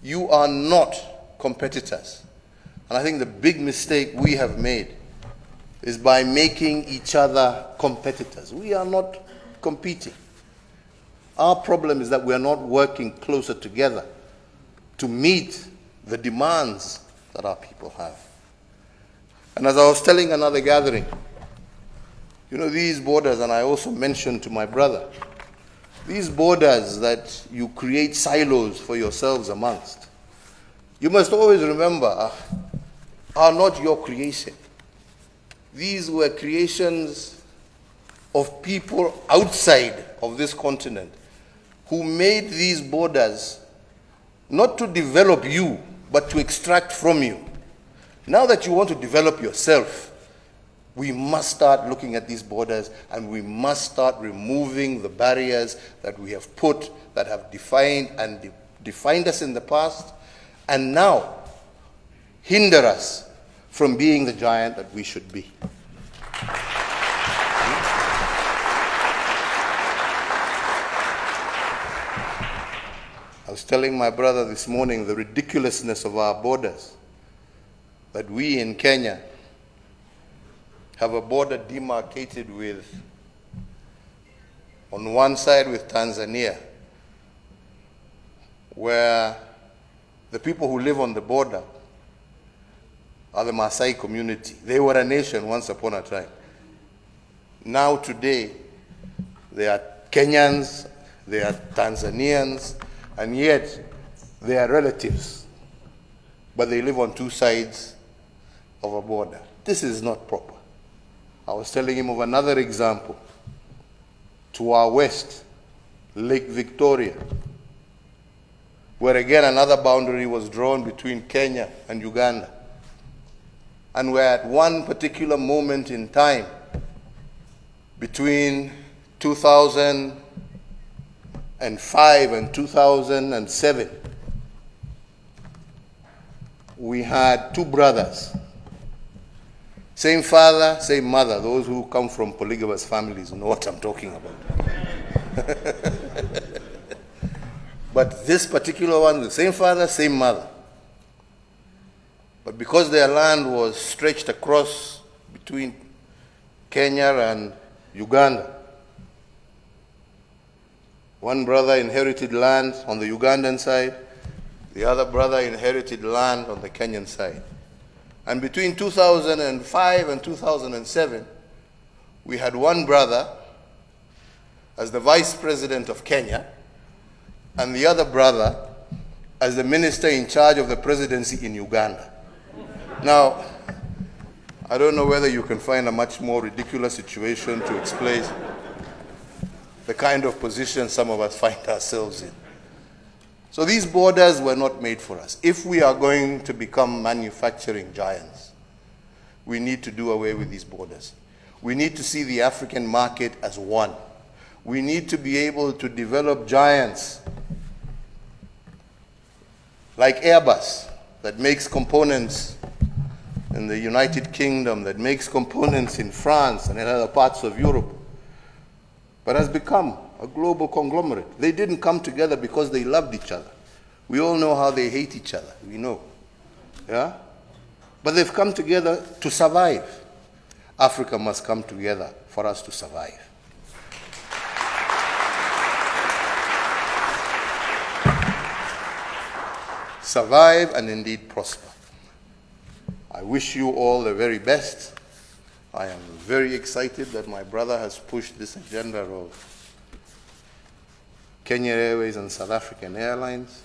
You are not competitors. And I think the big mistake we have made is by making each other competitors. We are not competing. Our problem is that we are not working closer together to meet the demands that our people have. And as I was telling another gathering, you know, these borders, and I also mentioned to my brother, these borders that you create silos for yourselves amongst, you must always remember, are not your creation. These were creations of people outside of this continent who made these borders not to develop you, but to extract from you. Now that you want to develop yourself, we must start looking at these borders, and we must start removing the barriers that we have put, that have defined us in the past, and now hinder us from being the giant that we should be. I was telling my brother this morning the ridiculousness of our borders, that we in Kenya have a border demarcated with, on one side with Tanzania, where the people who live on the border are the Maasai community. They were a nation once upon a time. Now today, they are Kenyans, they are Tanzanians, and yet they are relatives, but they live on two sides of a border. This is not proper. I was telling him of another example. To our west, Lake Victoria, where again another boundary was drawn between Kenya and Uganda. And where at one particular moment in time, between 2005 and 2007, we had two brothers. Same father, same mother. Those who come from polygamous families know what I'm talking about. But this particular one, the same father, same mother. But because their land was stretched across between Kenya and Uganda, one brother inherited land on the Ugandan side, the other brother inherited land on the Kenyan side. And between 2005 and 2007, we had one brother as the vice president of Kenya, and the other brother as the minister in charge of the presidency in Uganda. Now, I don't know whether you can find a much more ridiculous situation to explain the kind of position some of us find ourselves in. So these borders were not made for us. If we are going to become manufacturing giants, we need to do away with these borders. We need to see the African market as one. We need to be able to develop giants like Airbus, that makes components in the United Kingdom, that makes components in France and in other parts of Europe, but has become a global conglomerate. They didn't come together because they loved each other. We all know how they hate each other. We know. Yeah? But they've come together to survive. Africa must come together for us to survive. Survive and indeed prosper. I wish you all the very best. I am very excited that my brother has pushed this agenda of Kenya Airways and South African Airlines,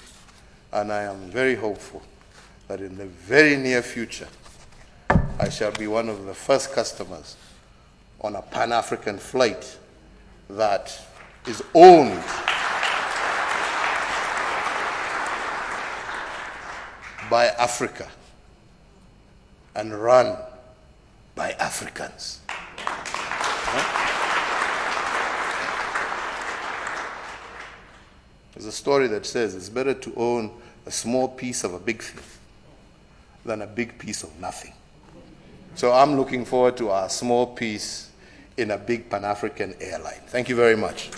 and I am very hopeful that in the very near future, I shall be one of the first customers on a Pan-African flight that is owned by Africa and run by Africans. There's a story that says it's better to own a small piece of a big thing than a big piece of nothing. So I'm looking forward to our small piece in a big Pan-African airline. Thank you very much.